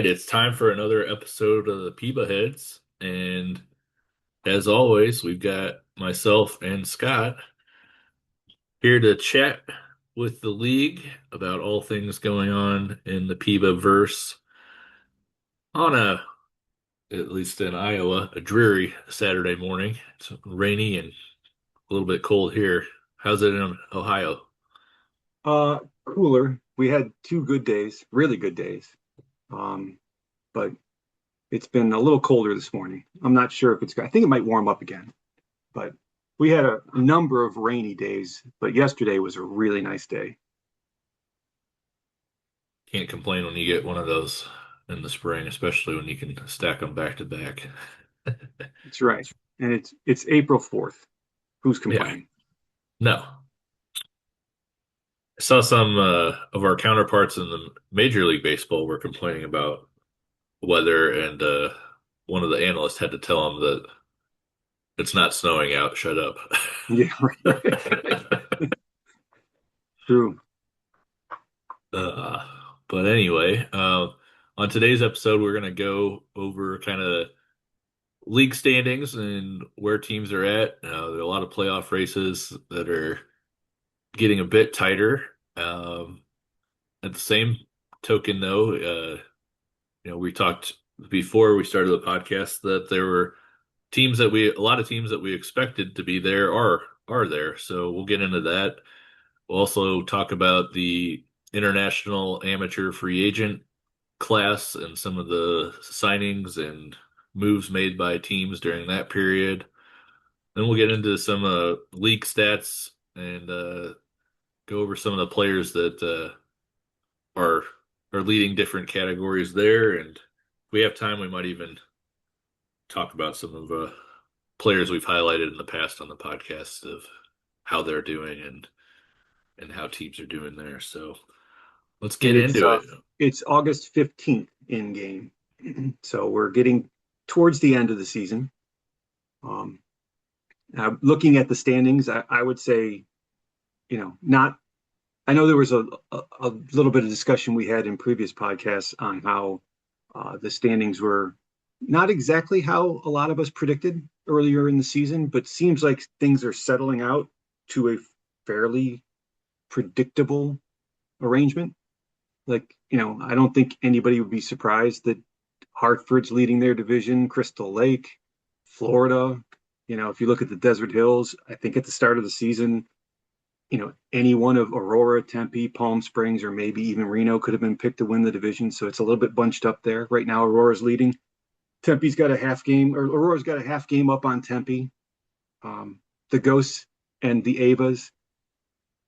right, it's time for another episode of the PEBAheads, and as always, we've got myself and Scott here to chat with the league about all things going on in the PEBA verse on at least in Iowa, a dreary Saturday morning. It's rainy and a little bit cold here. How's it in Ohio? Cooler. We had two good days, really good days. Um, but it's been a little colder this morning. I'm not sure if I think it might warm up again, but we had a number of rainy days, but yesterday was a really nice day. Can't complain when you get one of those in the spring, especially when you can stack them back to back. That's right. And it's April 4th. Who's Yeah, complaining? no. I saw some of our counterparts in the Major League Baseball were complaining about weather, and one of the analysts had to tell them that it's not snowing out. Shut up. Yeah, right. True. uh, but anyway, on today's episode, we're going to go over kind of league standings and where teams are at. There are a lot of playoff races that are getting a bit tighter. At the same token, though, we talked before we started the podcast that there were a lot of teams that we expected to be there are there. So we'll get into that. We'll also talk about the international amateur free agent class and some of the signings and moves made by teams during that period. Then we'll get into some league stats and go over some of the players that are are leading different categories there. And if we have time, we might even talk about some of players we've highlighted in the past on the podcast of how they're doing and how teams are doing there. So let's And get into it. it's August 15th in game. So we're getting towards the end of the season. Um, Looking at the standings, I would say, not I know there was a little bit of discussion we had in previous podcasts on how the standings were not exactly how a lot of us predicted earlier in the season, but seems like things are settling out to a fairly predictable arrangement. Like, I don't think anybody would be surprised that Hartford's leading their division, Crystal Lake, Florida. If you look at the Desert Hills, I think at the start of the season, any one of Aurora, Tempe, Palm Springs, or maybe even Reno could have been picked to win the division. So it's a little bit bunched up there. Right now, Aurora's leading. Tempe's got a half game, or Aurora's got a half game up on Tempe. The Ghosts and the Avas.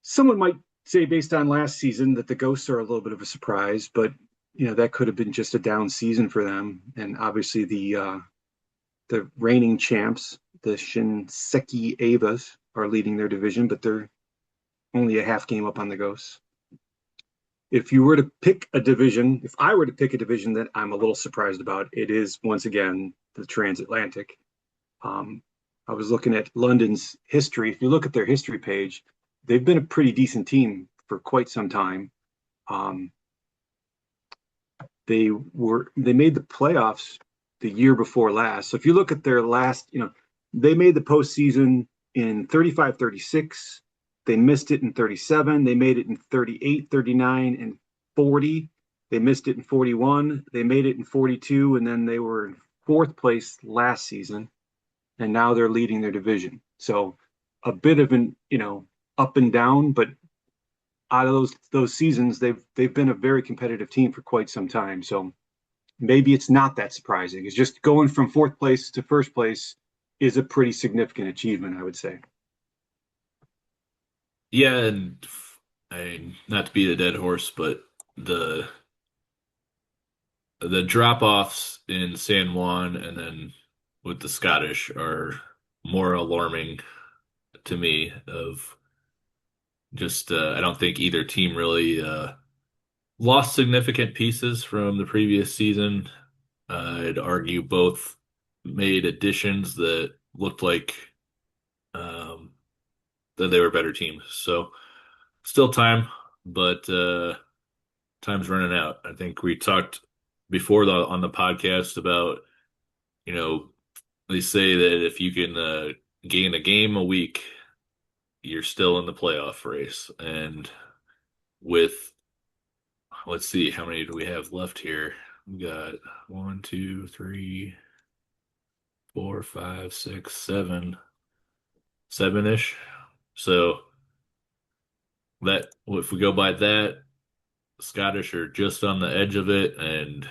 Someone might say, based on last season, that the Ghosts are a little bit of a surprise, but that could have been just a down season for them. And obviously, the reigning champs, the Shinseki Avas, are leading their division, but they're only a half game up on the Ghosts. If you were to pick a division, if I were to pick a division that I'm a little surprised about, it is once again the transatlantic. Um, I was looking at London's history. If you look at their history page, they've been a pretty decent team for quite some time. Um, they made the playoffs the year before last. So if you look at their last, they made the postseason in 35, 36. They missed it in 37. They made it in 38, 39, and 40. They missed it in 41. They made it in 42, and then they were in fourth place last season, and now they're leading their division. So a bit of an, up and down, but out of those seasons, they've been a very competitive team for quite some time. So maybe it's not that surprising. It's just going from fourth place to first place is a pretty significant achievement, I would say. Yeah, and I mean, not to beat a dead horse, but the the drop offs in San Juan and then with the Scottish are more alarming to me. Of just I don't think either team really lost significant pieces from the previous season. I'd argue both made additions that looked like um, that they were better teams. So still time, but time's running out. I think we talked before on the podcast about, you know, they say that if you can gain a game a week, you're still in the playoff race. And with, let's see, how many do we have left here? We got one, two, three, four, five, six, seven, seven-ish. So that if we go by that, Scottish are just on the edge of it, and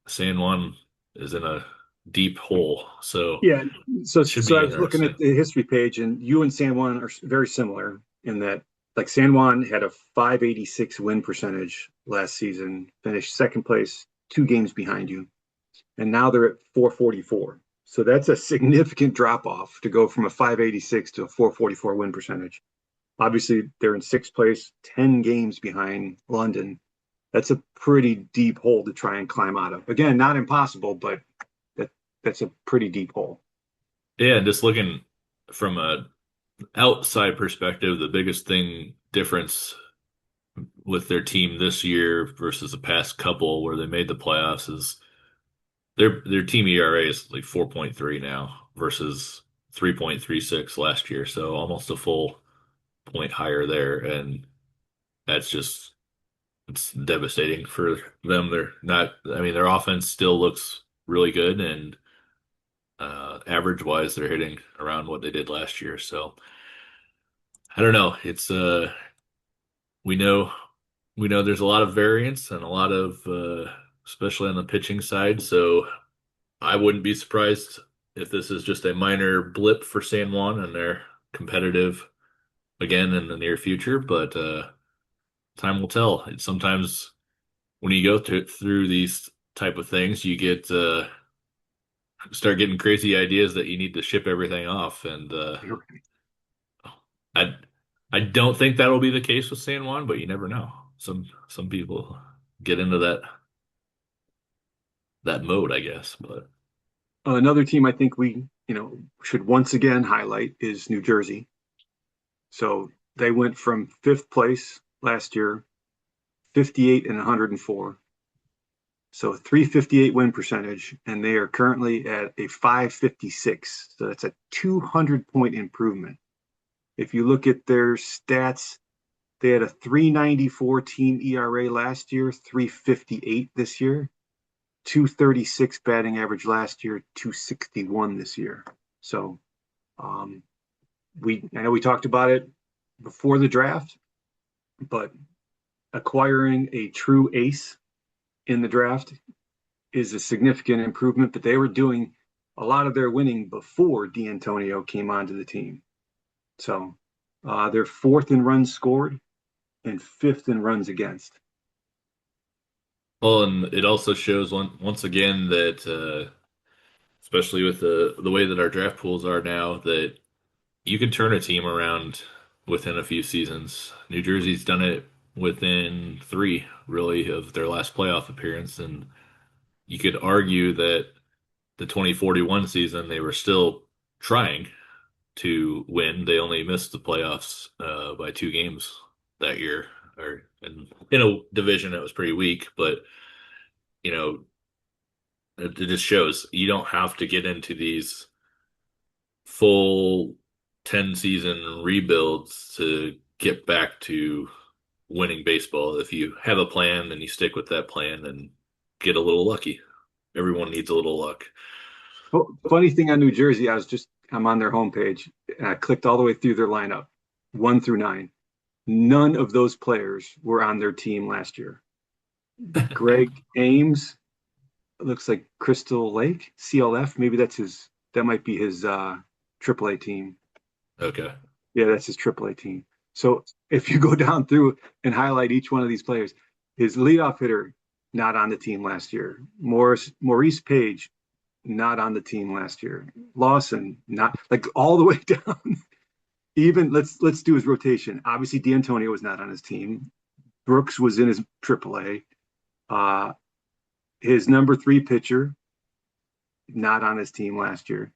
San Juan is in a deep hole. So Yeah. So should so be I was looking interesting. at the history page, and you and San Juan are very similar in that, like, San Juan had a 586 win percentage last season, finished second place, 2 games behind you, and now they're at 444. So that's a significant drop off to go from a 586 to a 444 win percentage. Obviously, they're in sixth place, 10 games behind London. That's a pretty deep hole to try and climb out of. Again, not impossible, but that that's a pretty deep hole. Yeah, and just looking from a outside perspective, the biggest thing difference with their team this year versus the past couple where they made the playoffs is their team ERA is like 4.3 now versus 3.36 last year, so almost a full point higher there, and that's just it's devastating for them. They're not, I mean, their offense still looks really good, and average wise, they're hitting around what they did last year. So I don't know. It's we know we know there's a lot of variance and a lot of especially on the pitching side. So I wouldn't be surprised if this is just a minor blip for San Juan and they're competitive again in the near future. But time will tell. It's sometimes when you go through these type of things, you get start getting crazy ideas that you need to ship everything off, and I I don't think that'll be the case with San Juan, but you never know. Some people get into that mode, I guess. But Another team I think we should once again highlight is New Jersey. So they went from fifth place last year, 58 and 104. So 358 win percentage, and they are currently at a 556. So that's a 200-point improvement. If you look at their stats, they had a 394 team ERA last year, 358 this year, 236 batting average last year, 261 this year. So um, I know we talked about it before the draft, but acquiring a true ace in the draft is a significant improvement. But they were doing a lot of their winning before D'Antonio came onto the team. So they're fourth in runs scored and fifth in runs against. well, and it also shows once again that especially with the way that our draft pools are now, that you can turn a team around within a few seasons. New Jersey's done it within three, really, of their last playoff appearance, and you could argue that the 2041 season they were still trying to win. They only missed the playoffs by 2 games that year, or in a division that was pretty weak. But you know, it just shows you don't have to get into these full 10 season rebuilds to get back to winning baseball. If you have a plan and you stick with that plan and get a little lucky, everyone needs a little luck. Oh, funny thing on New Jersey, I'm on their homepage and I clicked all the way through their lineup, 1 through 9. None of those players were on their team last year. Greg Ames, looks like Crystal Lake, CLF. Maybe that might be his AAA team. Okay. Yeah, that's his AAA team. So if you go down through and highlight each one of these players, his leadoff hitter, not on the team last year. Maurice Page, not on the team last year. Lawson, not, like, all the way down. Even let's do his rotation. Obviously, D'Antonio was not on his team. Brooks was in his AAA. Uh, his number 3 pitcher, not on his team last year.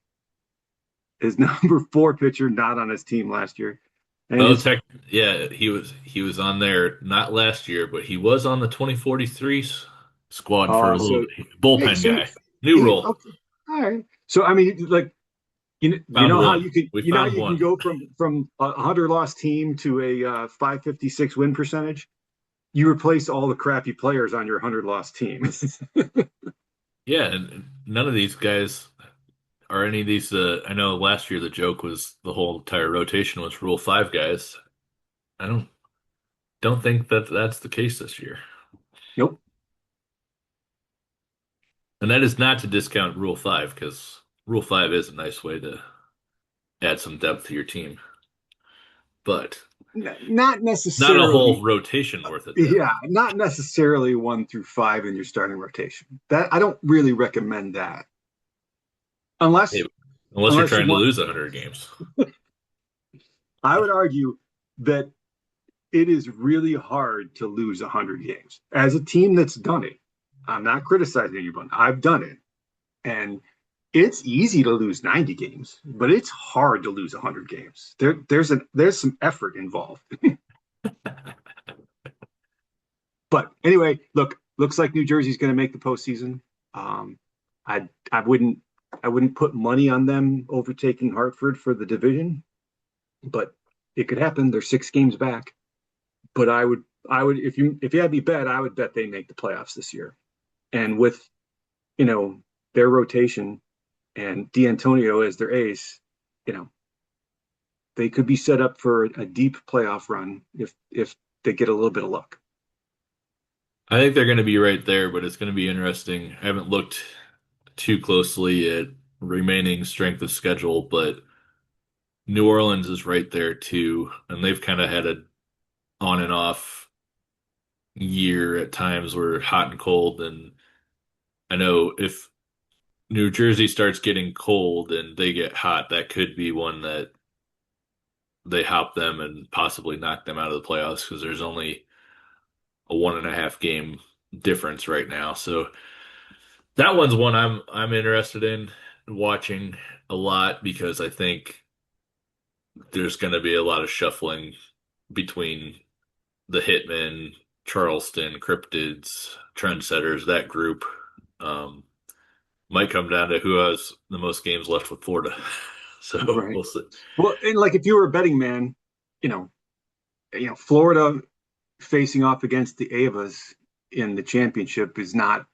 His number 4 pitcher, not on his team last year. And Oh, his tech, yeah, he was on there not last year, but he was on the 2043 squad for a little So hey, bullpen so guy. New hey, role. okay, all right. So I mean, like you Found know how one. We you know how found you can one. go from a 100 loss team to a 556 win percentage. You replace all the crappy players on your 100 loss team. Yeah, and none of these guys are any of these. I know last year the joke was the whole entire rotation was Rule 5 guys. I don't think that that's the case this year. Nope. And that is not to discount Rule 5 because Rule 5 is a nice way to add some depth to your team, but Not not a whole necessarily. rotation worth of depth. Yeah, not necessarily 1 through 5 in your starting rotation. That I don't really recommend that Hey, unless unless you're unless you trying to want. lose 100 games. I would argue that it is really hard to lose 100 games as a team that's done it. I'm not criticizing anyone. I've done it, and it's easy to lose 90 games, but it's hard to lose 100 games. There's some effort involved. But anyway, looks like New Jersey's going to make the postseason. Um, I wouldn't put money on them overtaking Hartford for the division, but it could happen. They're 6 games back. But I would if you had me bet, I would bet they make the playoffs this year. And with you know their rotation and D'Antonio as their ace, you know they could be set up for a deep playoff run if they get a little bit of luck. I think they're going to be right there, but it's going to be interesting. I haven't looked too closely at remaining strength of schedule, but New Orleans is right there too, and they've kind of had a on and off year at times where hot and cold. And I know if New Jersey starts getting cold and they get hot, that could be one that they hop them and possibly knock them out of the playoffs because there's only a 1.5 game difference right now. So that one's one I'm interested in watching a lot because I think there's going to be a lot of shuffling between the Hitmen, Charleston, Cryptids, Trendsetters, that group. Um, might come down to who has the most games left with Florida. So Right. we'll see. Well, and like if you were a betting man, you know, Florida facing off against the Avas in the championship is not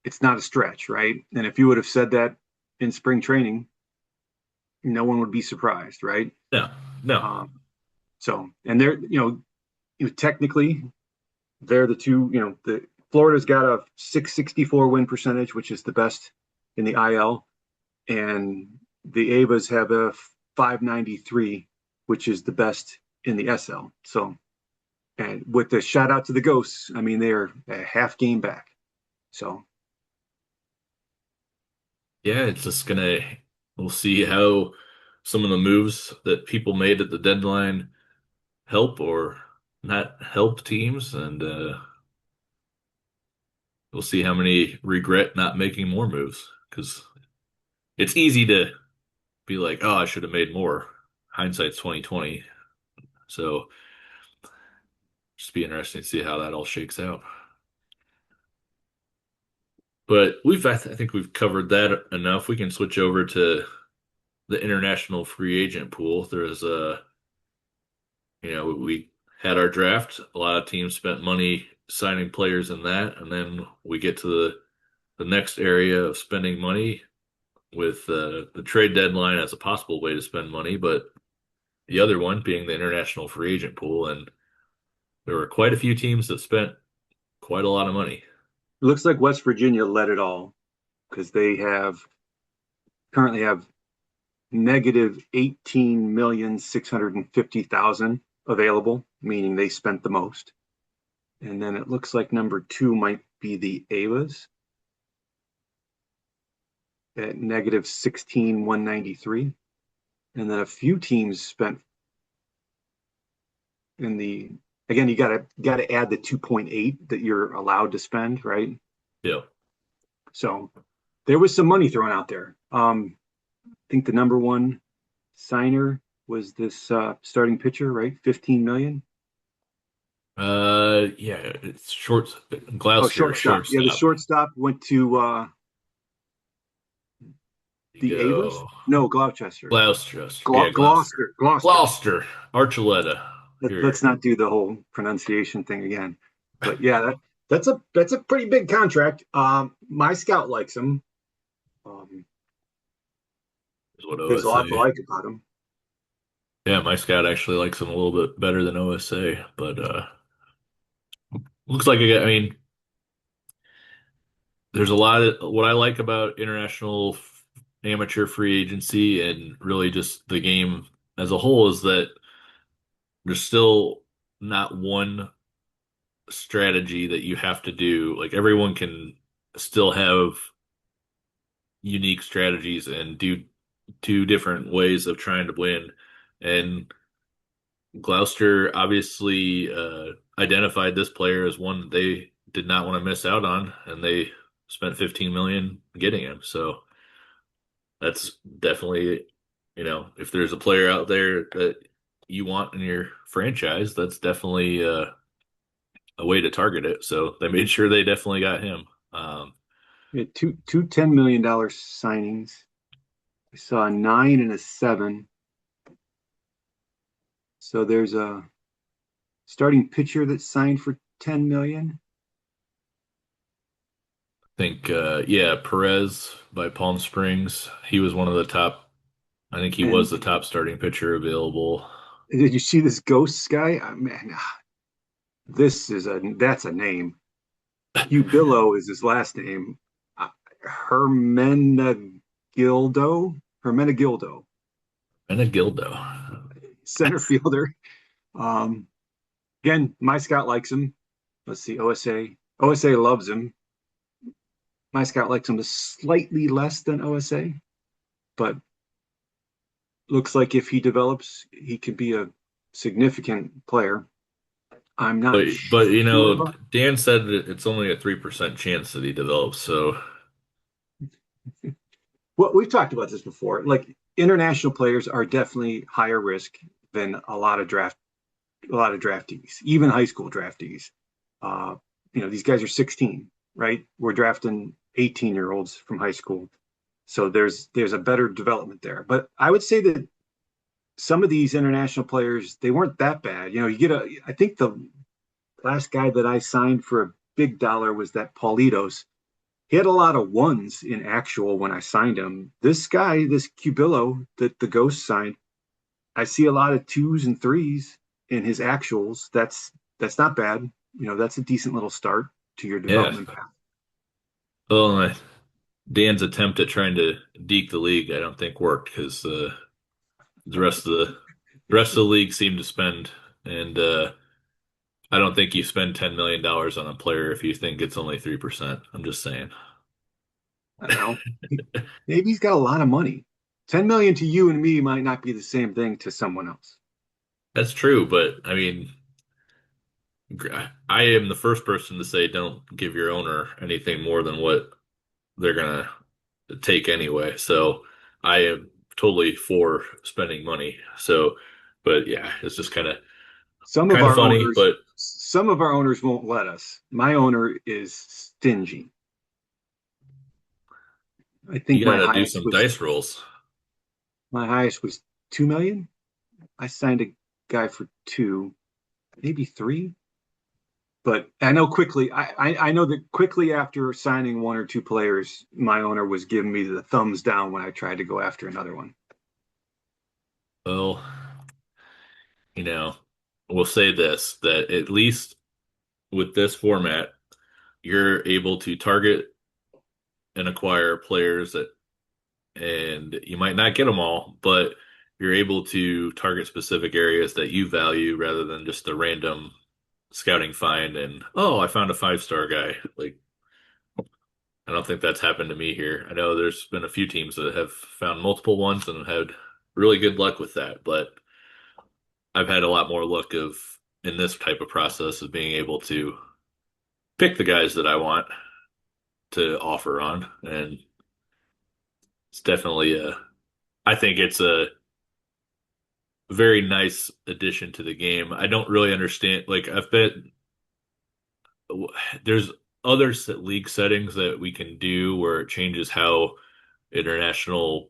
it's not a stretch, right? And if you would have said that in spring training, no one would be surprised, right? No, no. Um, so, and they're technically they're the two. The Florida's got a 664 win percentage, which is the best in the IL, and the Avas have a 593, which is the best in the SL. So, and with the shout out to the Ghosts, I mean they're a half game back. So Yeah, it's just gonna, we'll see how some of the moves that people made at the deadline help or not help teams. And we'll see how many regret not making more moves because it's easy to be like, oh, I should have made more. Hindsight's 2020. So just be interesting to see how that all shakes out. But I think we've covered that enough. We can switch over to the international free agent pool. There's we had our draft. A lot of teams spent money signing players in that, and then we get to the next area of spending money with the trade deadline as a possible way to spend money, but the other one being the international free agent pool, and there were quite a few teams that spent quite a lot of money. it looks like West Virginia led it all because they have currently have negative 18,650,000 available, meaning they spent the most. And then it looks like number two might be the Avas at negative 16,193. And then a few teams spent in the again, you gotta add the 2.8 that you're allowed to spend, right? Yeah. So there was some money thrown out there. I think the number one signer was this starting pitcher, right? 15 million. Yeah, it's short. Oh, Gloucester shortstop. Yeah, the shortstop. shortstop went to You the Avers. go No, Gloucester. Gloucester. Yeah, Gloucester. Gloucester. Gloucester. Archuleta. Here. Let's not do the whole pronunciation thing again. But yeah, that's a pretty big contract. My scout likes him. Um, Is what there's a lot to OSA. like about him. Yeah, my scout actually likes him a little bit better than OSA, but looks like I mean, there's a lot of what I like about international amateur free agency and really just the game as a whole is that there's still not one strategy that you have to do. Like everyone can still have unique strategies and do two different ways of trying to win. And Gloucester obviously identified this player as one that they did not want to miss out on, and they spent 15 million getting him. So that's definitely, if there's a player out there that you want in your franchise, that's definitely a way to target it. So they made sure they definitely got him. Um, We had two $10 million signings. I saw a 9 and a 7. So there's a starting pitcher that signed for 10 million. think, yeah, Perez by Palm Springs. He was one of the top. I think he was And the top starting pitcher available. did you see this Ghosts guy? Man, this is a that's a name. Cubillo is his last name. Uh, Hermenegildo. Hermenegildo, And a Gildo. center fielder. Um, Again, my scout likes him. Let's see, OSA. OSA loves him. My scout likes him slightly less than OSA, but looks like if he develops, he could be a significant player. I'm not But sure about. Dan said that it's only a 3% chance that he develops. So Well, we've talked about this before. Like international players are definitely higher risk than a lot of draftees, even high school draftees. Uh, these guys are 16, right? We're drafting 18-year-olds from high school. So there's a better development there. But I would say that some of these international players, they weren't that bad. I think the last guy that I signed for a big dollar was that Paulitos. He had a lot of ones in actual when I signed him. This guy, this Cubillo that the Ghost signed, I see a lot of twos and threes in his actuals. That's not bad. That's a decent little start to your yeah. development path. Well, Dan's attempt at trying to deke the league, I don't think worked because the rest of the league seemed to spend, and I don't think you spend $10 million on a player if you think it's only 3%. I'm just saying. I don't know. Maybe he's got a lot of money. 10 million to you and me might not be the same thing to someone else. That's true, but I mean, I am the first person to say don't give your owner anything more than what they're gonna take anyway. So I am totally for spending money. So, but yeah, it's just Some of kind of our funny, owners, but some of our owners won't let us. My owner is stingy. I you think gotta do some dice rolls. my highest was 2 million. I signed a guy for 2, maybe 3. But I know that quickly after signing one or two players, my owner was giving me the thumbs down when I tried to go after another one. Well, you know, we'll say this, that at least with this format, you're able to target and acquire players that, and you might not get them all, but you're able to target specific areas that you value rather than just a random scouting find and, oh, I found a 5-star guy. Like, I don't think that's happened to me here. I know there's been a few teams that have found multiple ones and had really good luck with that, but I've had a lot more luck of in this type of process of being able to pick the guys that I want to offer on, and it's definitely I think it's a very nice addition to the game. I don't really understand. Like I've bet there's other league settings that we can do where it changes how international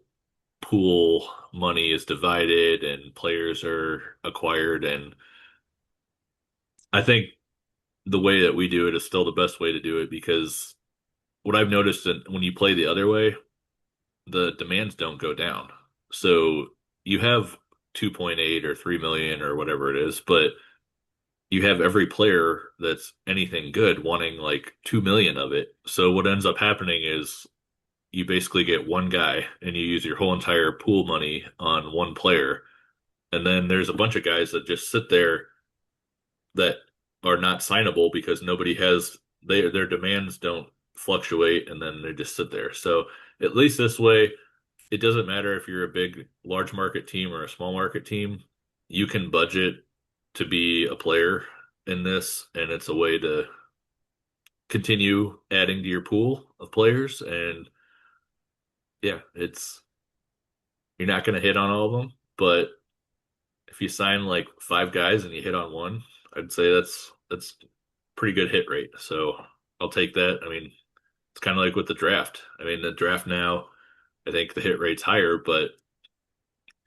pool money is divided and players are acquired. And I think the way that we do it is still the best way to do it because what I've noticed that when you play the other way, the demands don't go down. So you have 2.8 or 3 million or whatever it is, but you have every player that's anything good wanting like 2 million of it. So what ends up happening is you basically get one guy and you use your whole entire pool money on one player. And then there's a bunch of guys that just sit there that are not signable because nobody has their demands don't fluctuate and then they just sit there. So at least this way, it doesn't matter if you're a big, large market team or a small market team, you can budget to be a player in this, and it's a way to continue adding to your pool of players. And yeah, it's you're not going to hit on all of them, but if you sign like five guys and you hit on one, I'd say that's pretty good hit rate. So I'll take that. I mean, it's kind of like with the draft. I mean, the draft now, I think the hit rate's higher, but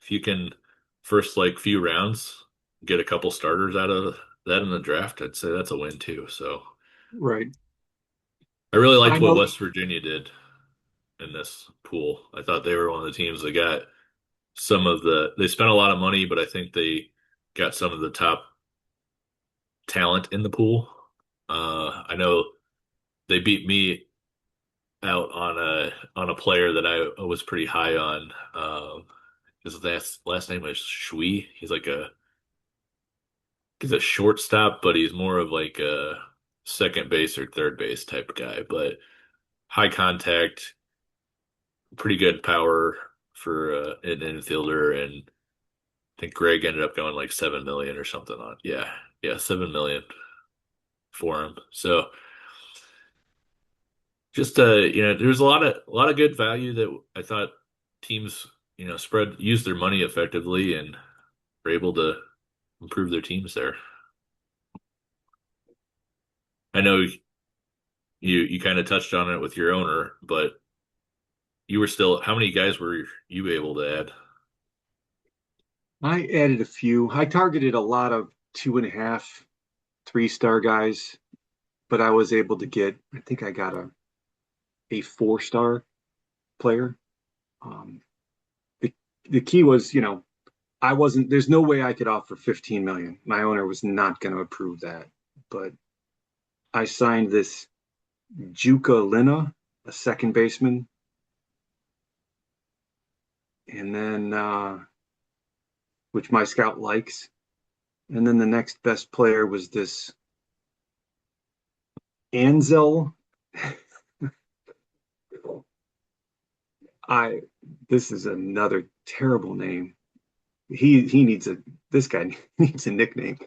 if you can first like few rounds get a couple starters out of that in the draft, I'd say that's a win too. So Right. I really I liked what know. West Virginia did in this pool. I thought they were one of the teams that got they spent a lot of money, but I think they got some of the top talent in the pool. I know they beat me out on a player that I was pretty high on. His last name was Shui. He's a shortstop, but he's more of like a second base or third base type of guy. But high contact, pretty good power for an infielder, and I think Greg ended up going like 7 million or something on. Yeah, yeah, 7 million for him. So just there's a lot of good value that I thought teams spread use their money effectively and were able to improve their teams there. I know you kind of touched on it with your owner, but you were still how many guys were you able to add? I added a few. I targeted a lot of 2.5, 3-star guys, but I was able to get, I think I got a 4-star player. Um, the, the key was, I wasn't, there's no way I could offer 15 million. My owner was not going to approve that. But I signed this Juka Lina, a second baseman, and then, which my scout likes. And then the next best player was this Anzel. I this is another terrible name. He needs a this guy needs a nickname.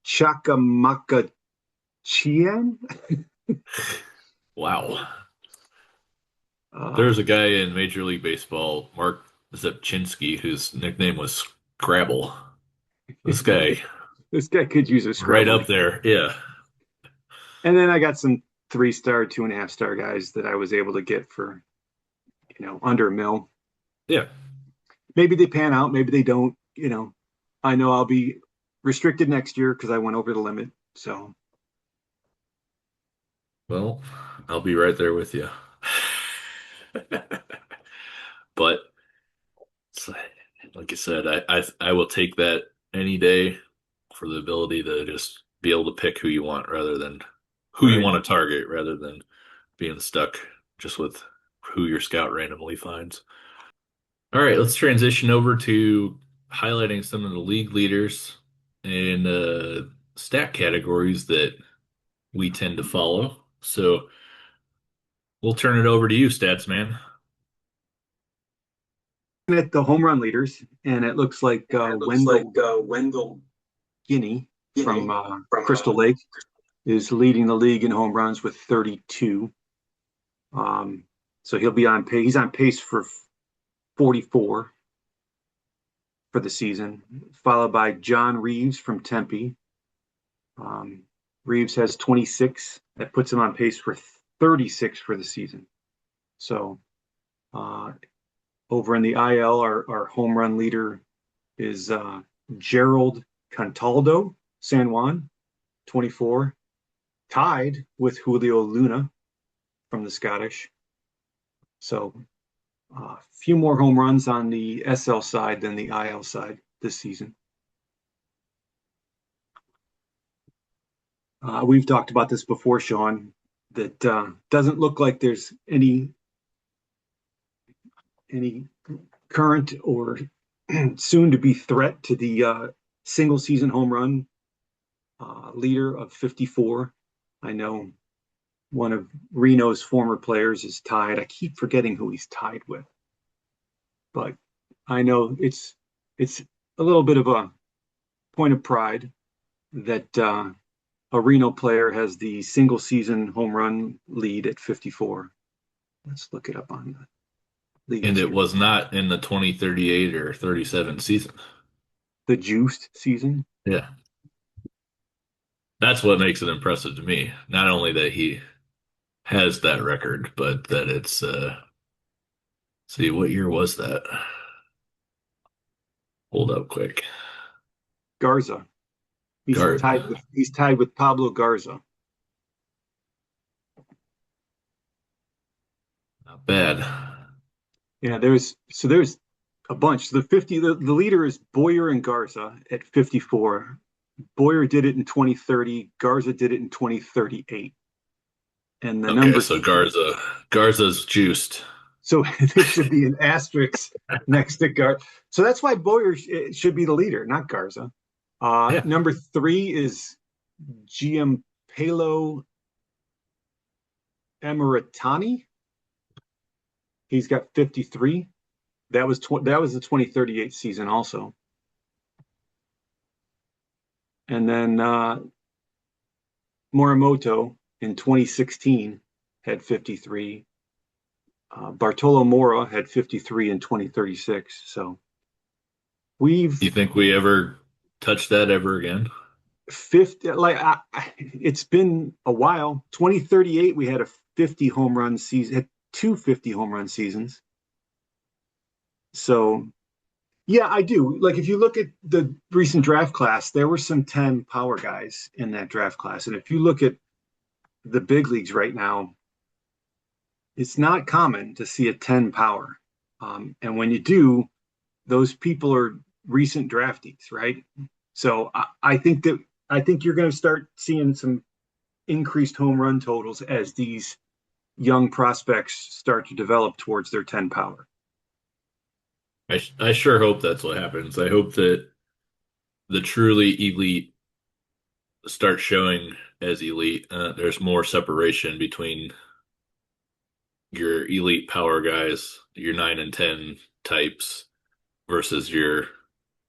Chakamaka Chian. Wow. There's a Um, guy in Major League Baseball, Mark Zepchinski, whose nickname was Scrabble. This guy, this guy could use a right Scrabble up nickname. there. Yeah. And then I got some 3-star, 2.5-star guys that I was able to get for under a mil. Yeah. Maybe they pan out, maybe they don't. I know I'll be restricted next year because I went over the limit. So Well, I'll be right there with you. But it's like I said, I will take that any day for the ability to just be able to pick who you want rather than who you right. want to target rather than being stuck just with who your scout randomly finds. All right, let's transition over to highlighting some of the league leaders and stat categories that we tend to follow. So we'll turn it over to you, stats man. At the home run leaders, and it looks like And it looks like Wendell Wendell Guinea from Guinea from Crystal Lake is leading the league in home runs with 32. Um, so he'll be on pace. He's on pace for 44 for the season, followed by John Reeves from Tempe. Um, Reeves has 26. That puts him on pace for 36 for the season. So uh, over in the IL, our home run leader is Gerald Contaldo, San Juan, 24, tied with Julio Luna from the Scottish. So a few more home runs on the SL side than the IL side this season. We've talked about this before, Sean, that doesn't look like there's any current or soon to be threat to the single season home run leader of 54. I know one of Reno's former players is tied. I keep forgetting who he's tied with, but I know it's a little bit of a point of pride that a Reno player has the single season home run lead at 54. Let's look it up on the And leagues it here. was not in the 2038 or 37 season. The juiced season. Yeah. That's what makes it impressive to me. Not only that he has that record, but that it's see, what year was that? Hold up quick. Garza. Guard. He's tied with Pablo Garza. Not bad. Yeah, there's a bunch. The leader is Boyer and Garza at 54. Boyer did it in 2030. Garza did it in 2038. And the Okay, number so Garza's juiced. so there should be an asterisk next to Garza. So that's why Boyer should be the leader, not Garza. Yeah. Number three is Giampaolo Emiratani. He's got 53. That was the 2038 season also. And then Morimoto in 2016 had 53. Bartolo Mora had 53 in 2036. So Do you we've think we ever touch that ever again? 50, it's been a while. 2038, we had a 50 home run season, had 250 home run seasons. So yeah, I do. Like if you look at the recent draft class, there were some 10 power guys in that draft class. And if you look at the big leagues right now, it's not common to see a 10 power. And when you do, those people are recent draftees, right? So I think you're going to start seeing some increased home run totals as these young prospects start to develop towards their 10 power. I sure hope that's what happens. I hope that the truly elite start showing as elite. There's more separation between your elite power guys, your 9 and 10 types, versus your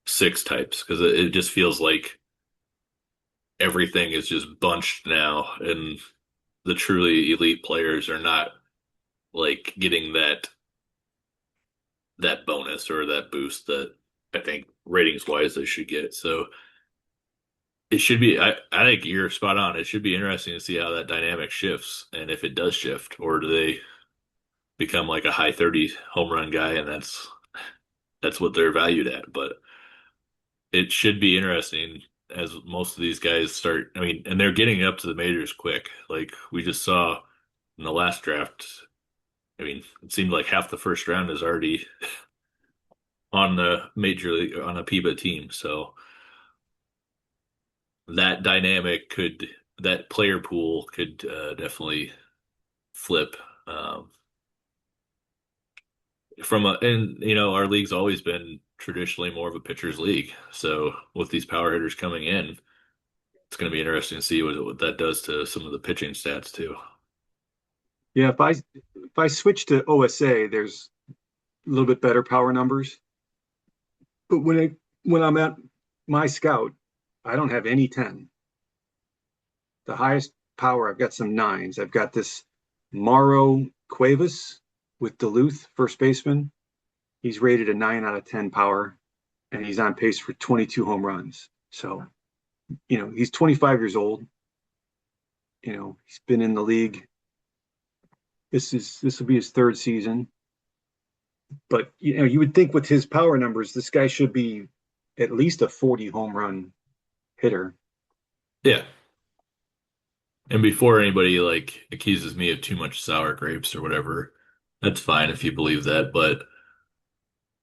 six types, because it just feels like everything is just bunched now, and the truly elite players are not like getting that bonus or that boost that I think ratings wise they should get. So it should be. I think you're spot on. It should be interesting to see how that dynamic shifts, and if it does shift, or do they become like a high 30 home run guy, and that's what they're valued at. But it should be interesting as most of these guys start. I mean, and they're getting up to the majors quick. Like we just saw in the last draft. I mean, it seemed like half the first round is already on the major league on a PEBA team. So that dynamic could that player pool could definitely flip from a and our league's always been traditionally more of a pitcher's league. So with these power hitters coming in, it's going to be interesting to see what that does to some of the pitching stats too. Yeah, if I switch to OSA, there's a little bit better power numbers. But when I'm at my scout, I don't have any 10. The highest power, I've got some nines. I've got this Mauro Cuevas with Duluth, first baseman. He's rated a 9 out of 10 power, and he's on pace for 22 home runs. So, he's 25 years old, He's been in the league. This will be his third season. But you would think with his power numbers, this guy should be at least a 40 home run hitter. Yeah. And before anybody like accuses me of too much sour grapes or whatever, that's fine if you believe that. But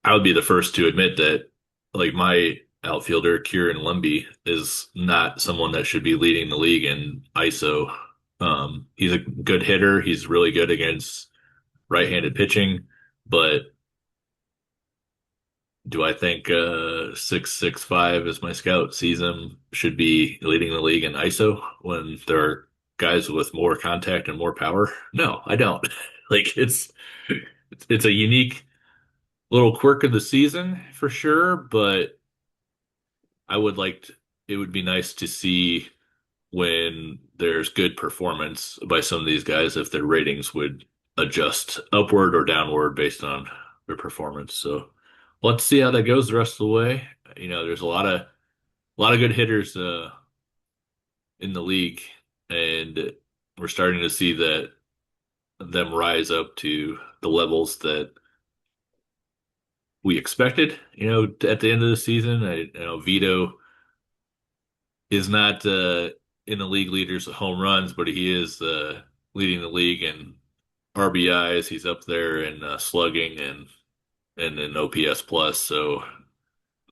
I would be the first to admit that like my outfielder, Kieran Lumby, is not someone that should be leading the league in ISO. He's a good hitter. He's really good against right-handed pitching, but do I think 665 as my scout season should be leading the league in ISO when there are guys with more contact and more power? No, I don't. Like it's a unique little quirk of the season for sure, but I would it would be nice to see when there's good performance by some of these guys if their ratings would adjust upward or downward based on their performance. So let's see how that goes the rest of the way. There's a lot of good hitters in the league, and we're starting to see that them rise up to the levels that we expected. At the end of the season, Vito is not in the league leaders of home runs, but he is leading the league in RBIs. He's up there in slugging and in OPS plus. So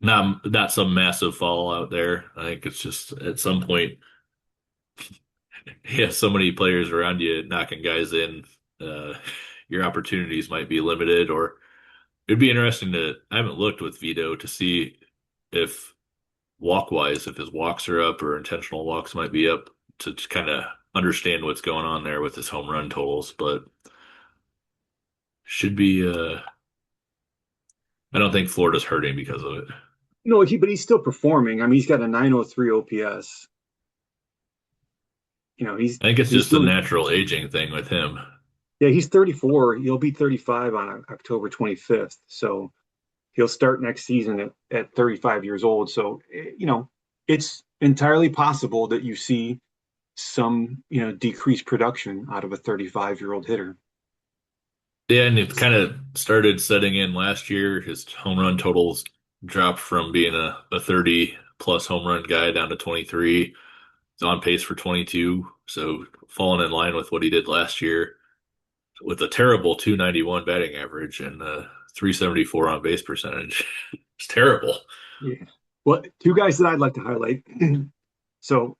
not some massive fall out there. I think it's just at some point, you have so many players around you knocking guys in. Uh, your opportunities might be limited, or it'd be interesting to. I haven't looked with Vito to see if walk wise, if his walks are up or intentional walks might be up to kind of understand what's going on there with his home run totals, but should be I don't think Florida's hurting because of it. No, but he's still performing. I mean, he's got a 903 OPS. He's I think it's he's just a doing. natural aging thing with him. Yeah, he's 34. He'll be 35 on October 25th. So he'll start next season at 35 years old. So, it's entirely possible that you see some, decreased production out of a 35-year-old hitter. Yeah, and it kind of started setting in last year. His home run totals dropped from being a 30 plus home run guy down to 23. He's on pace for 22, so falling in line with what he did last year with a terrible 291 batting average and 374 on base percentage. It's terrible. Yeah. Well, two guys that I'd like to highlight. So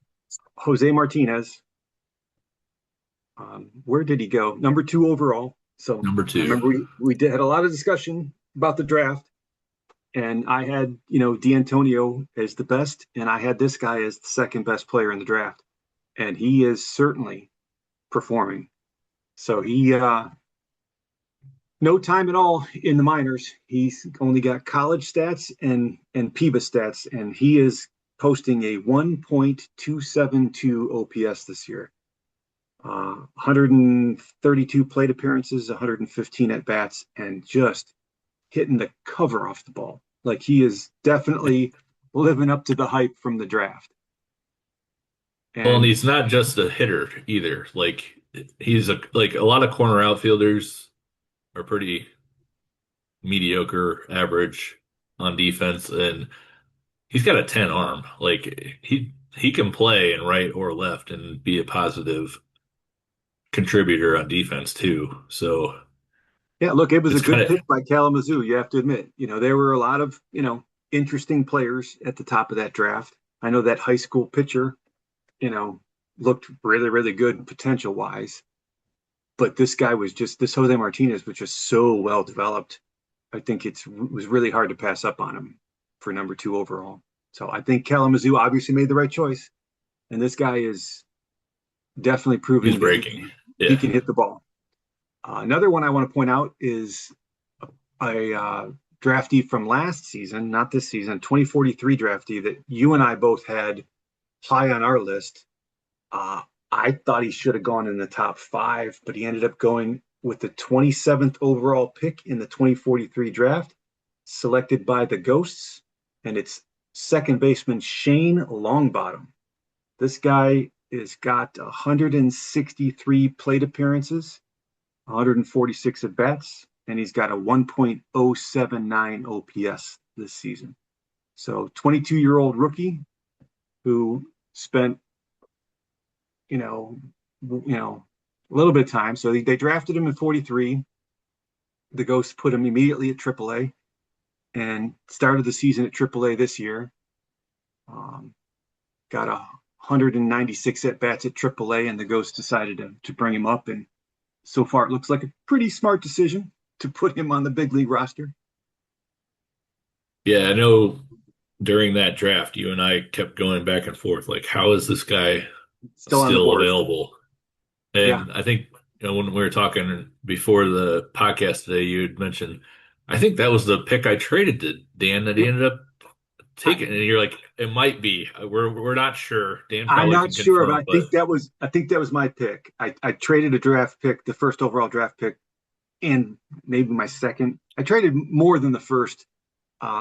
Jose Martinez, where did he go? Number two overall. So Number I two. remember had a lot of discussion about the draft, and I had D'Antonio as the best, and I had this guy as the second best player in the draft, and he is certainly performing. So he no time at all in the minors. He's only got college stats and PEBA stats, and he is posting a 1.272 OPS this year. 132 plate appearances, 115 at bats, and just hitting the cover off the ball. Like he is definitely living up to the hype from the draft. Well, and And he's not just a hitter either. Like he's a lot of corner outfielders are pretty mediocre, average on defense, and he's got a 10 arm. Like he can play in right or left and be a positive contributor on defense too. So yeah, look, it was a it's kind good of pick by Kalamazoo. You have to admit, there were a lot of interesting players at the top of that draft. I know that high school pitcher, you know, looked really, really good potential wise. But this Jose Martinez was just so well developed. I think it was really hard to pass up on him for number two overall. So I think Kalamazoo obviously made the right choice, and this guy is definitely he's proving that breaking. he Yeah. can hit the ball. Another one I want to point out is a draftee from last season, not this season, 2043 draftee that you and I both had high on our list. Uh, I thought he should have gone in the top five, but he ended up going with the 27th overall pick in the 2043 draft, selected by the Ghosts, and it's second baseman Shane Longbottom. This guy is got 163 plate appearances, 146 at bats, and he's got a 1.079 OPS this season. So 22-year-old rookie who spent, you know, a little bit of time. So they drafted him in 43. The Ghosts put him immediately at AAA and started the season at AAA this year. Um, got 196 at bats at AAA, and the Ghosts decided to bring him up. And so far, it looks like a pretty smart decision to put him on the big league roster. Yeah, I know during that draft, you and I kept going back and forth, like, how is this guy Still on the still board. available? Yeah. And I think, when we were talking before the podcast today, you had mentioned, I think that was the pick I traded to Dan that he ended up I, taking. And you're like, it might be. We're not sure. Dan I'm probably not can sure, but confirm, but I think that was my pick. I traded a draft pick, the first overall draft pick, and maybe my second. I traded more than the first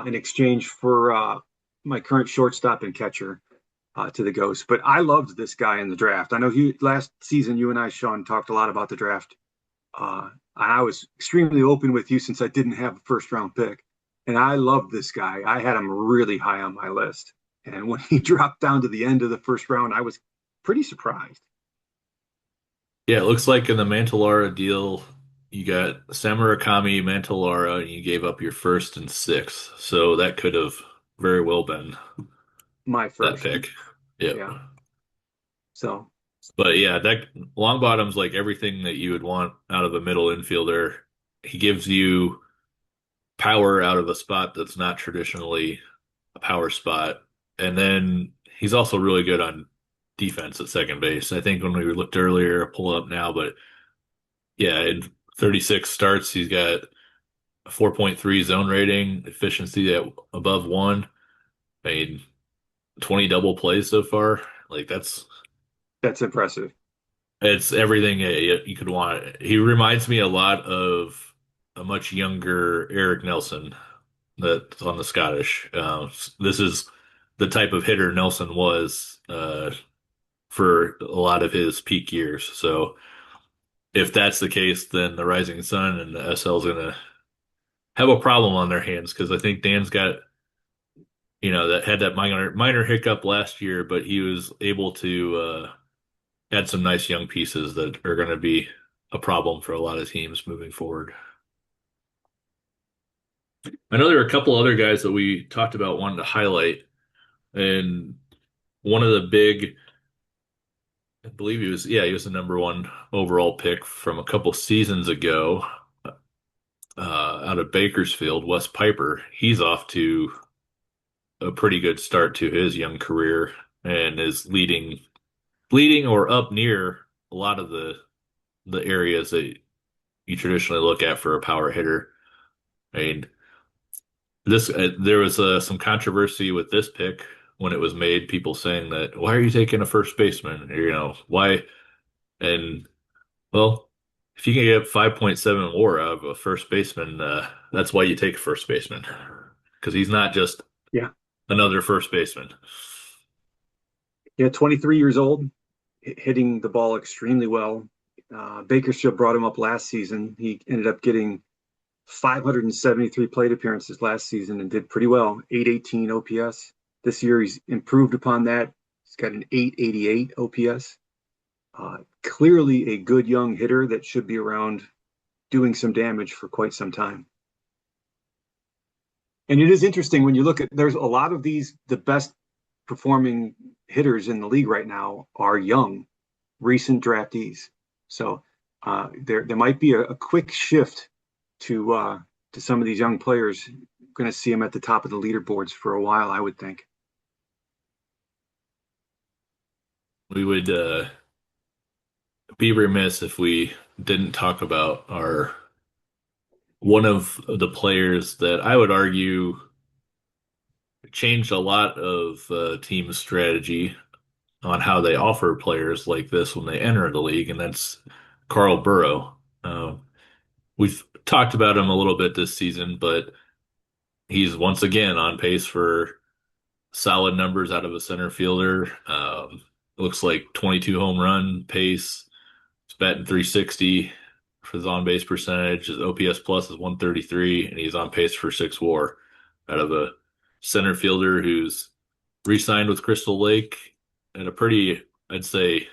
in exchange for my current shortstop and catcher to the Ghosts. But I loved this guy in the draft. I know last season you and I, Sean, talked a lot about the draft. I was extremely open with you since I didn't have a first round pick, and I loved this guy. I had him really high on my list, and when he dropped down to the end of the first round, I was pretty surprised. yeah, it looks like in the Mantalara deal, you got Samarakami, Mantalara, and you gave up your first and sixth. So that could have very well been My that first, pick. Yep. yeah. So But yeah, that Longbottom's like everything that you would want out of a middle infielder. He gives you power out of a spot that's not traditionally a power spot. And then he's also really good on defense at second base. I think when we looked earlier, I'll pull it up now, but yeah, in 36 starts, he's got a 4.3 zone rating, efficiency at above one. I mean, 20 double plays so far. Like that's impressive. it's everything you could want. He reminds me a lot of a much younger Eric Nelson that's on the Scottish. This is the type of hitter Nelson was for a lot of his peak years. So if that's the case, then the Rising Sun and the SL is going to have a problem on their hands because I think Dan's got that had that minor hiccup last year, but he was able to add some nice young pieces that are going to be a problem for a lot of teams moving forward. I know there are a couple other guys that we talked about wanting to highlight, and one of the big, I believe he was the number one overall pick from a couple seasons ago, out of Bakersfield, Wes Piper. He's off to a pretty good start to his young career and is leading or up near a lot of the areas that you traditionally look at for a power hitter. I mean, this there was some controversy with this pick when it was made. People saying that why are you taking a first baseman? Why? And well, if you can get 5.7 WAR out of a first baseman, that's why you take a first baseman because he's not just Yeah. another first baseman. Yeah, 23 years old, hitting the ball extremely well. Bakersfield brought him up last season. He ended up getting 573 plate appearances last season and did pretty well, 818 OPS. This year he's improved upon that. He's got an 888 OPS. Clearly a good young hitter that should be around doing some damage for quite some time. And it is interesting when you look at there's a lot of the best performing hitters in the league right now are young, recent draftees. So there might be a quick shift to some of these young players. Going to see them at the top of the leaderboards for a while, I would think. We would be remiss if we didn't talk about our one of the players that I would argue changed a lot of team strategy on how they offer players like this when they enter the league, and that's Carl Burrow. We've talked about him a little bit this season, but he's once again on pace for solid numbers out of a center fielder. looks like 22 home run pace. He's batting 360 for his on base percentage. His OPS plus is 133, and he's on pace for 6 WAR out of a center fielder who's re-signed with Crystal Lake at a pretty, I'd say,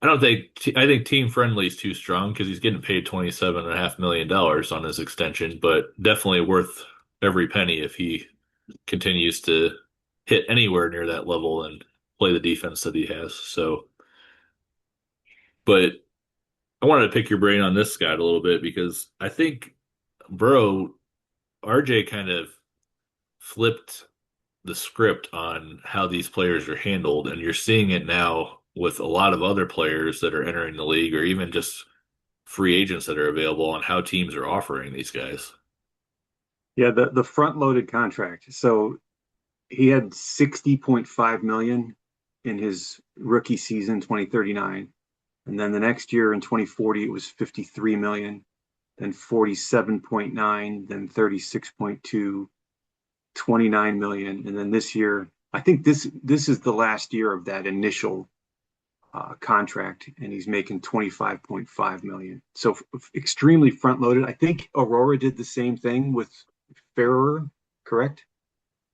I don't think I think team friendly is too strong because he's getting paid $27.5 million on his extension, but definitely worth every penny if he continues to hit anywhere near that level and play the defense that he has. So, but I wanted to pick your brain on this guy a little bit because I think Bro RJ kind of flipped the script on how these players are handled, and you're seeing it now with a lot of other players that are entering the league, or even just free agents that are available on how teams are offering these guys. Yeah, the front loaded contract. So he had 60.5 million in his rookie season 2039. And then the next year in 2040 it was 53 million, then 47.9, then 36.2, 29 million, and then this year I think this is the last year of that initial contract, and he's making 25.5 million. So extremely front loaded. I think Aurora did the same thing with Ferrer, correct?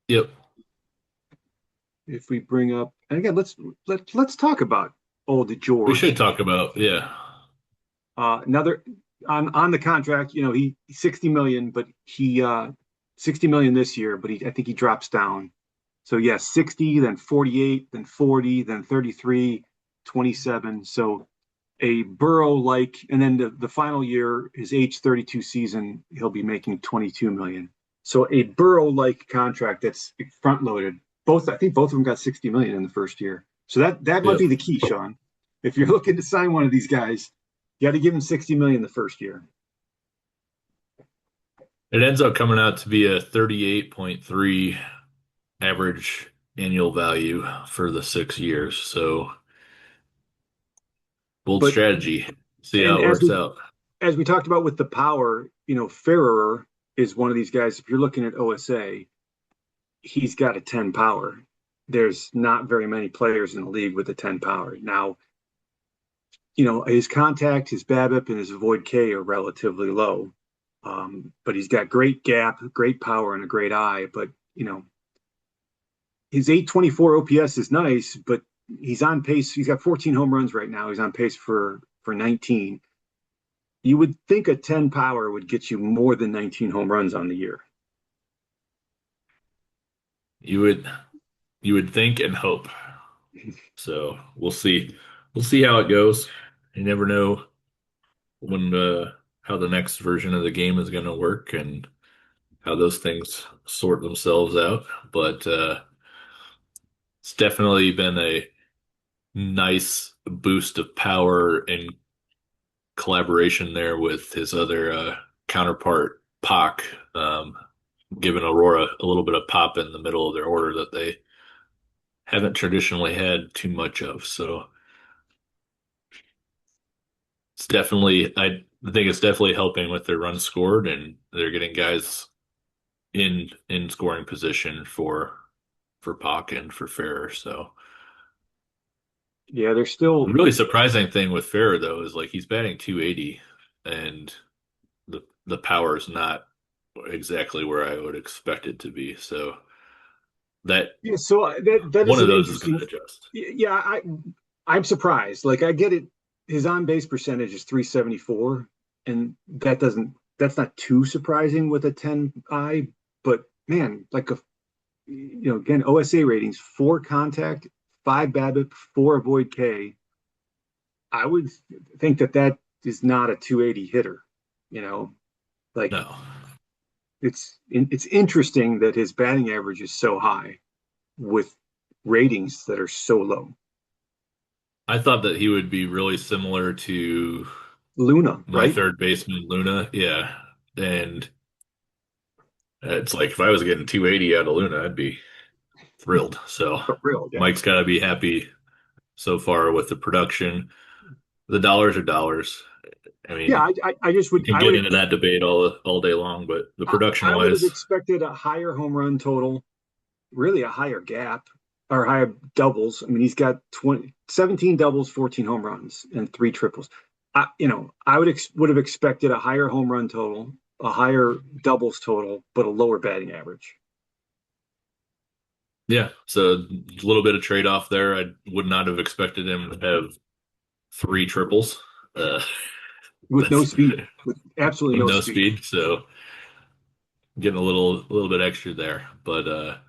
Yep. If we bring up, and again, let's talk about old We should George. talk about, yeah. Another on the contract, he 60 million, but he 60 million this year, but I think he drops down. So yes, 60, then 48, then 40, then 33, 27. So a Burrow like, and then the final year, his age 32 season, he'll be making 22 million. So a Burrow like contract that's front loaded. I think both of them got 60 million in the first year. So that might Yep. be the key, Sean. If you're looking to sign one of these guys, you got to give him 60 million the first year. It ends up coming out to be a 38.3 average annual value for the 6 years. So bold But strategy. See and how it works out. as we talked about with the power, Ferrer is one of these guys. If you're looking at OSA, he's got a 10 power. There's not very many players in the league with a 10 power. Now, his contact, his BABIP, and his avoid K are relatively low. But he's got great gap, great power, and a great eye. But, his 824 OPS is nice, but he's on pace. He's got 14 home runs right now. He's on pace for 19. You would think a 10 power would get you more than 19 home runs on the year. You would you would think and hope. So we'll see. We'll see how it goes. You never know when how the next version of the game is going to work and how those things sort themselves out. But it's definitely been a nice boost of power and collaboration there with his other counterpart, Pac, giving Aurora a little bit of pop in the middle of their order that they haven't traditionally had too much of. So it's definitely, I think it's definitely helping with their runs scored, and they're getting guys in scoring position for Pac and for Ferrer. So Yeah, they're the still. really surprising thing with Ferrer though is like he's batting 280, and the power is not exactly where I would expect it to be. So that Yeah, so that one is of an those is going interesting. to adjust. Yeah, I'm surprised. Like I get it. His on base percentage is 374, and that's not too surprising with a 10 eye. But man, like again, OSA ratings, 4 contact, 5 BABIP, 4 avoid K. I would think that is not a 280 hitter. You know, like No, it's interesting that his batting average is so high with ratings that are so low. I thought that he would be really similar to Luna, my right? third baseman, Luna. Yeah. And it's like if I was getting 280 out of Luna, I'd be thrilled. So For real, yeah. Mike's got to be happy so far with the production. The dollars are dollars. I Yeah, mean, I just we would can get into that debate all day long, but the production I would have wise, expected a higher home run total, really a higher gap. or high doubles. I mean, he's got 17 doubles, 14 home runs, and three triples. I would have expected a higher home run total, a higher doubles total, but a lower batting average. Yeah, so a little bit of trade off there. I would not have expected him to have three triples. Uh, With no that's speed, with absolutely with no no speed. speed, so getting a little bit extra there. But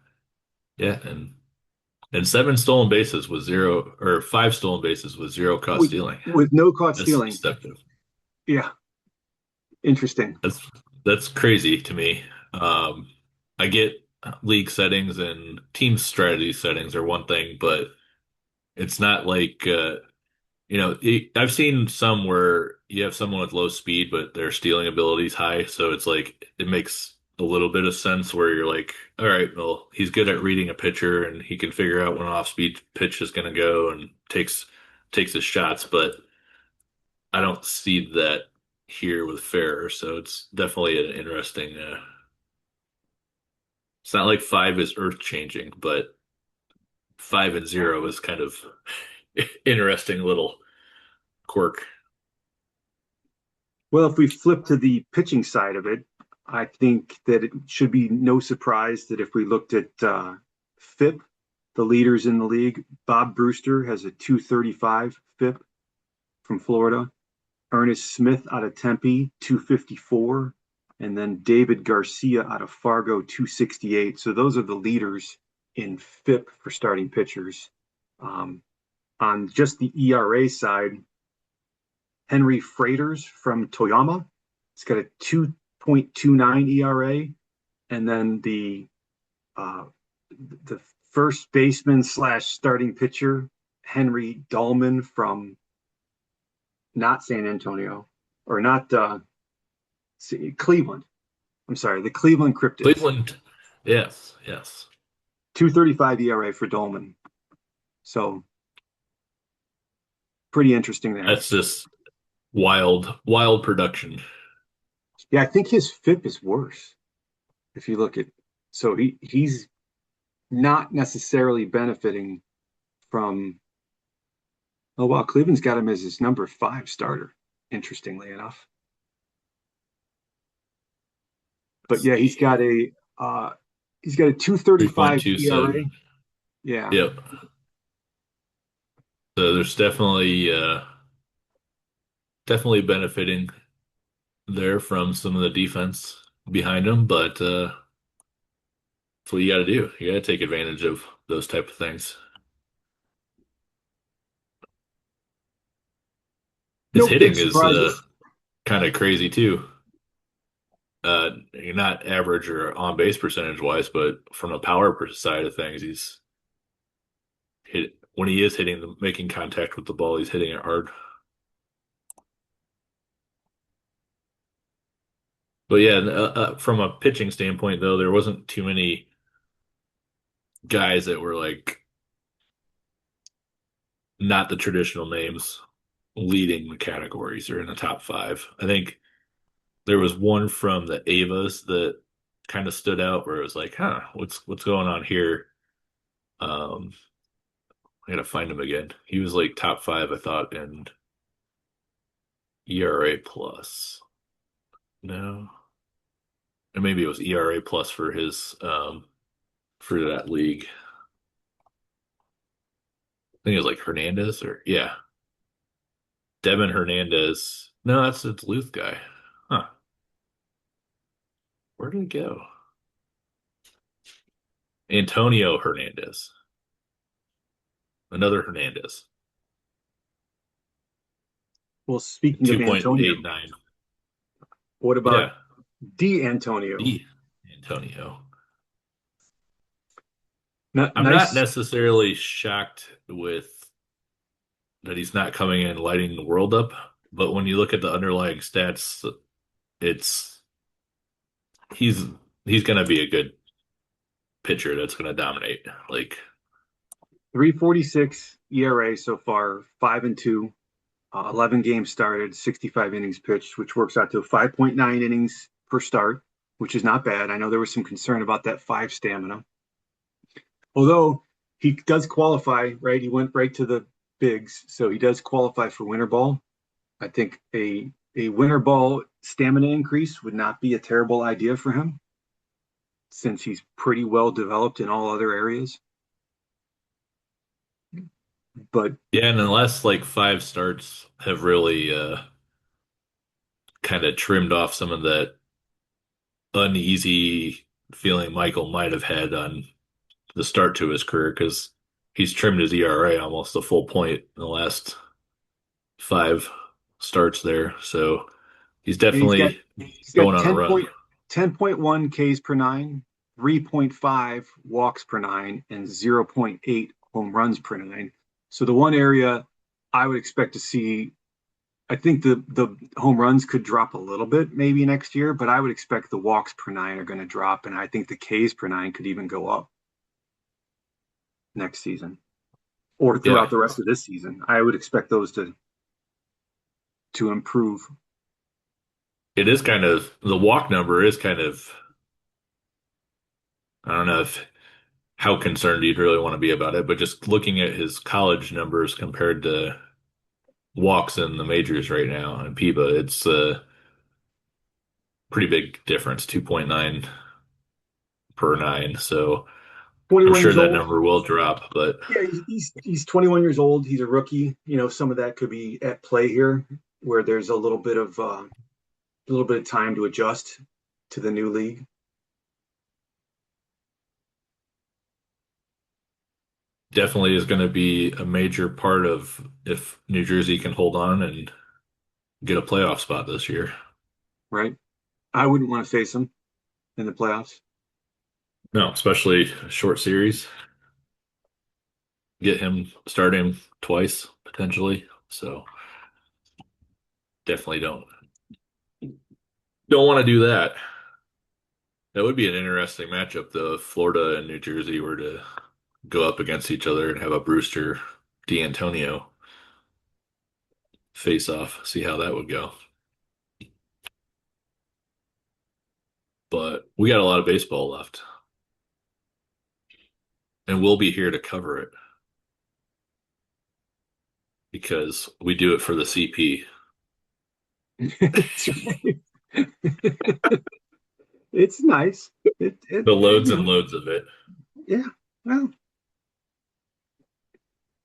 yeah, and seven stolen bases with zero or five stolen bases with zero caught with stealing. with no caught That's stealing. deceptive. Yeah, interesting. That's that's crazy to me. Um, I get league settings and team strategy settings are one thing, but it's not like I've seen some where you have someone with low speed, but their stealing ability is high. So it's like it makes a little bit of sense where you're like, all right, well, he's good at reading a pitcher and he can figure out when an off-speed pitch is going to go and takes his shots. But I don't see that here with Ferrer. So it's definitely an interesting. It's not like five is earth changing, but five and zero is kind of interesting little quirk. Well, if we flip to the pitching side of it, I think that it should be no surprise that if we looked at FIP, the leaders in the league, Bob Brewster has a 235 FIP from Florida. Ernest Smith out of Tempe, 254. And then David Garcia out of Fargo, 268. So those are the leaders in FIP for starting pitchers. Um, on just the ERA side, Henry Freighters from Toyama. It's got a 2.29 ERA. And then uh, the first baseman slash starting pitcher, Henry Dahlman from not San Antonio or not Cleveland. I'm sorry, the Cleveland Cryptids. Cleveland, yes, yes. 235 ERA for Dahlman. So pretty interesting there. That's just wild, wild production. Yeah, I think his FIP is worse if you look at so he's not necessarily benefiting from oh wow, Cleveland's got him as his number five starter, interestingly enough. But Let's yeah, see, he's got a 235 ERA. 3.27. Yeah. Yep. So there's definitely benefiting there from some of the defense behind him, but that's what you got to do. You got to take advantage of those type of things. His No big hitting is surprises. kind of crazy too. Not average or on base percentage wise, but from a power side of things, he's hit when he is hitting making contact with the ball, he's hitting it hard. But yeah, from a pitching standpoint, though, there wasn't too many guys that were like not the traditional names leading the categories or in the top five. I think there was one from the Avas that kind of stood out where it was like, huh, what's going on here? Um, I gotta find him again. He was like top five, I thought, in ERA plus. No, and maybe it was ERA plus for his for that league. I think it was like Hernandez or yeah, Devin Hernandez. No, that's the Duluth guy. Huh? Where did he go? Antonio Hernandez. Another Hernandez. Well, speaking of Antonio, 2.89. what about Yeah, D. Antonio? D. Antonio. I'm not Nice necessarily shocked with that he's not coming in lighting the world up, but when you look at the underlying stats, it's he's he's going to be a good pitcher that's going to dominate. Like 346 ERA so far, 5-2, 11 games started, 65 innings pitched, which works out to 5.9 innings per start, which is not bad. I know there was some concern about that five stamina. Although he does qualify, right? He went right to the bigs, so he does qualify for winter ball. I think a winter ball stamina increase would not be a terrible idea for him since he's pretty well developed in all other areas. But Yeah, and the last like five starts have really kind of trimmed off some of that uneasy feeling Michael might have had on the start to his career because he's trimmed his ERA almost a full point in the last five starts there. So he's he's got definitely he's going got on a run. 10.1 Ks per nine, 3.5 walks per nine, and 0.8 home runs per nine. So the one area I would expect to see, I think the home runs could drop a little bit maybe next year, but I would expect the walks per nine are going to drop, and I think the Ks per nine could even go up next season or Yeah, throughout the rest of this season. I would expect those to improve. it is kind of the walk number is kind of I don't know if how concerned you'd really want to be about it, but just looking at his college numbers compared to walks in the majors right now in PEBA, it's a pretty big difference, 2.9 per nine. So I'm 21 sure years that old. number will drop, but Yeah, he's 21 years old. He's a rookie. Some of that could be at play here, where there's a little bit of time to adjust to the new league. definitely is going to be a major part of if New Jersey can hold on and get a playoff spot this year. Right? I wouldn't want to face him in the playoffs. No, especially a short series. Get him starting twice potentially. So definitely don't want to do that. That would be an interesting matchup though if Florida and New Jersey were to go up against each other and have a Brewster D'Antonio face off. See how that would go. But we got a lot of baseball left, and we'll be here to cover it because we do it for the CP. That's right. It's nice. The loads and loads of it. Yeah. Well,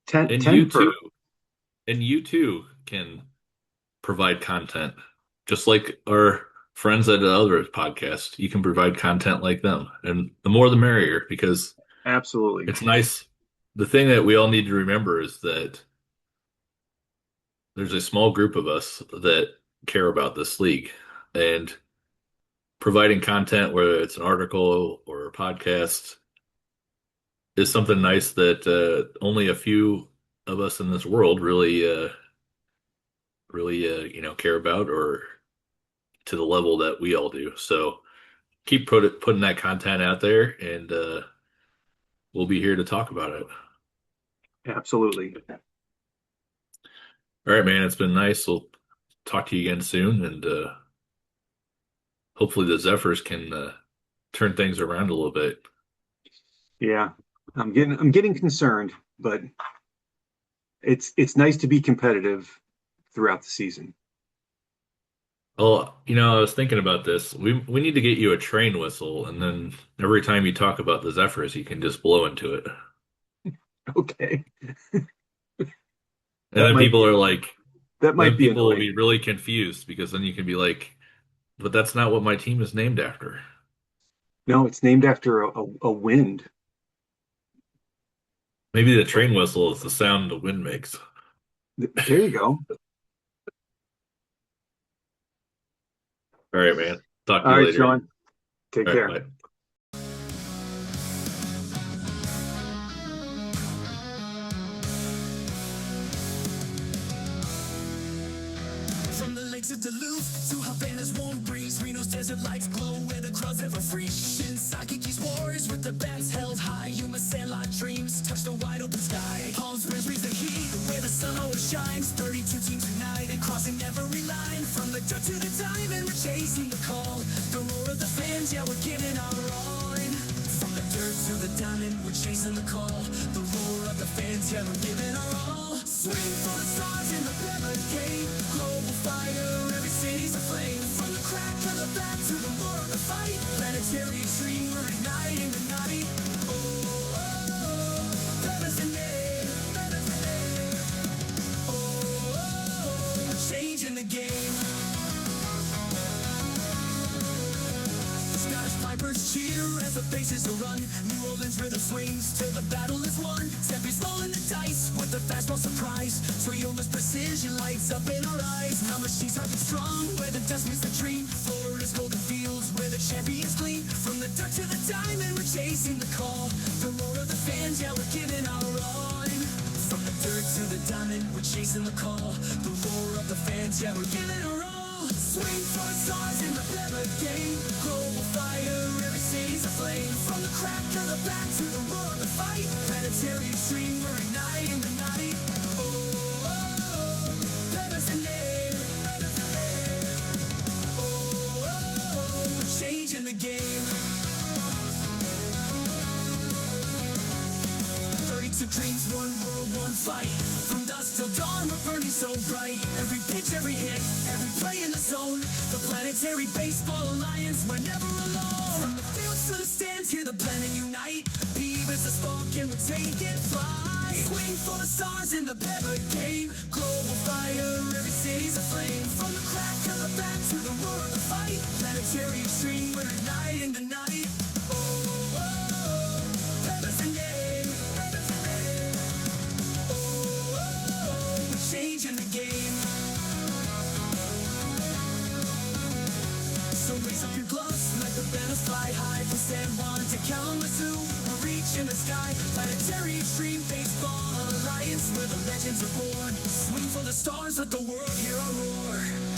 10, And 10 you too. per. And you too can provide content. Just like our friends at the other podcast, you can provide content like them. And the more the merrier, because Absolutely. it's nice. The thing that we all need to remember is that there's a small group of us that care about this league. And providing content, whether it's an article or a podcast, is something nice that only a few of us in this world really care about or to the level that we all do. So keep putting that content out there, and we'll be here to talk about it. Absolutely. All right, man. It's been nice. We'll talk to you again soon, and hopefully the Zephyrs can turn things around a little bit. Yeah. I'm getting concerned, but it's nice to be competitive throughout the season. Well, I was thinking about this. We need to get you a train whistle, and then every time you talk about the Zephyrs, you can just blow into it. Okay. And That then might people be are like, that then might be people will annoying. be really confused because then you can be like, but that's not what my team is named after. No, it's named after a wind. Maybe the train whistle is the sound the wind makes. There you go. All right, man. Talk to All you right, later. Sean. Take All right, care. bye. From the lakes of Duluth to Havana's warm breeze, Reno's desert lights glow where the crowds ever free. Shinseki's wars with the bats held high. Yuma's sandlot dreams touch the wide open sky. Palm Springs breathes the heat where the sun always shines. 32 teams united, crossing every line. From the dirt to the diamond, we're chasing the call. The roar of the fans, yeah, we're giving our all. And from the dirt dirt to the diamond, we're chasing the call. The roar of the fans, yeah, we're giving our all. Swing for the stars in the barricade. Global fire, every city's aflame. From the crack of the back to the roar of the fight. Planetary extreme, we're igniting the night. Oh, oh, oh, better than air, better than air. Oh, oh, oh, we're changing the game. Scottish pipers cheer as the bases are run. New Orleans rhythm swings till the battle is won. Steppies rolling the dice with the fastball surprise. Toyota's precision lights up in our eyes. Now machines are strong where the dust meets the dream. Florida's golden fields where the champions gleam. From the dirt to the diamond, we're chasing the call. The roar of the fans, yeah, we're giving our all. From the dirt to the diamond, we're chasing the call. The roar of the fans, yeah, we're giving our all. Swing for the stars in the barricade. Global fire, every city's aflame. From the crack of the back to the roar of the fight. Planetary extreme, we're igniting the night. Oh, oh, oh, better than air, better than air. Oh, oh, oh, we're changing the game. 32 dreams, one world, one fight. From dusk till dawn, we're burning so bright. Every pitch, every hit, every play in the zone. The Planetary Baseball Alliance, we're never alone. From the fields to the stands, hear the planet unite. PEBAheads the spark and we're taking flight. Swing for the stars in the barricade. Global fire, every city's aflame. From the crack of the back to the roar of the fight. Planetary extreme, we're igniting the night. Oh, oh, oh, better than air, better than air. Oh, oh, oh, we're changing the game. So raise up your gloves, let the banners fly high. From San Juan to Kalamazoo, we're reaching the sky. Planetary Extreme Baseball Alliance, where the legends are born. Swing for the stars, let the world hear our roar.